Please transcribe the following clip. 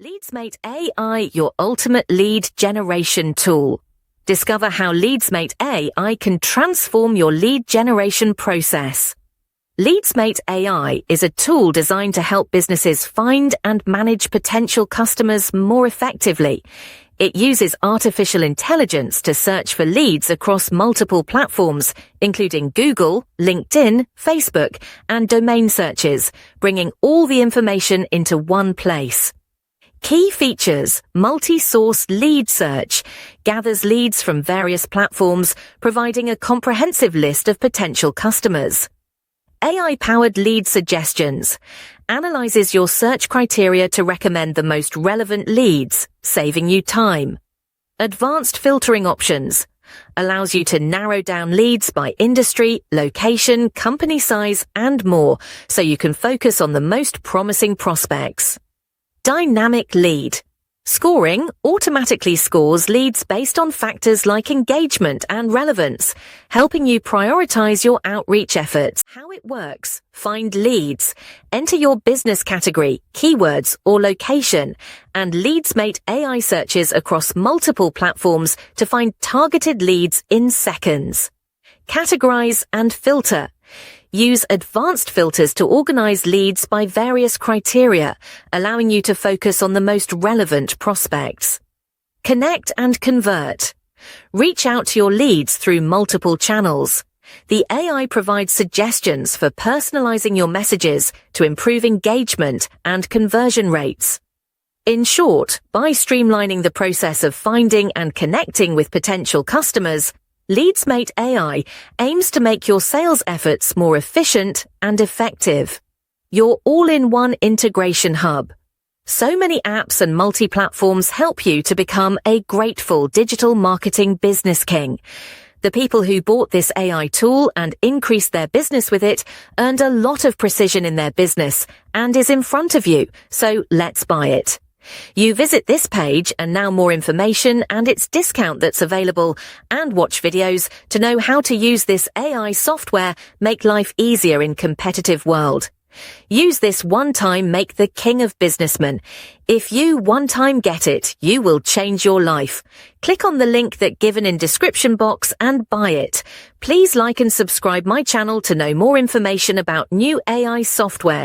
LeadsMate AI, your ultimate lead generation tool. Discover how LeadsMate AI can transform your lead generation process. LeadsMate AI is a tool designed to help businesses find and manage potential customers more effectively. It uses artificial intelligence to search for leads across multiple platforms, including Google, LinkedIn, Facebook, and domain searches, bringing all the information into one place. Key features: multi-source lead search, gathers leads from various platforms, providing a comprehensive list of potential customers. AI-powered lead suggestions, analyzes your search criteria to recommend the most relevant leads, saving you time. Advanced filtering options, allows you to narrow down leads by industry, location, company size, and more, so you can focus on the most promising prospects. Dynamic lead. Scoring automatically scores leads based on factors like engagement and relevance, helping you prioritize your outreach efforts. How it works: find leads, enter your business category, keywords, or location, and LeadsMate AI searches across multiple platforms to find targeted leads in seconds. Categorize and filter. Use advanced filters to organize leads by various criteria, allowing you to focus on the most relevant prospects. Connect and convert. Reach out to your leads through multiple channels. The AI provides suggestions for personalizing your messages to improve engagement and conversion rates. In short, by streamlining the process of finding and connecting with potential customers, LeadsMate AI aims to make your sales efforts more efficient and effective. Your all-in-one integration hub. So many apps and multi-platforms help you to become a grateful digital marketing business king. The people who bought this AI tool and increased their business with it earned a lot of precision in their business and is in front of you, so let's buy it. You visit this page and now more information and its discount that's available, and watch videos to know how to use this AI software make life easier in competitive world. Use this one time, make the king of businessmen. If you one time get it, you will change your life. Click on the link that given in description box and buy it. Please like and subscribe my channel to know more information about new AI software.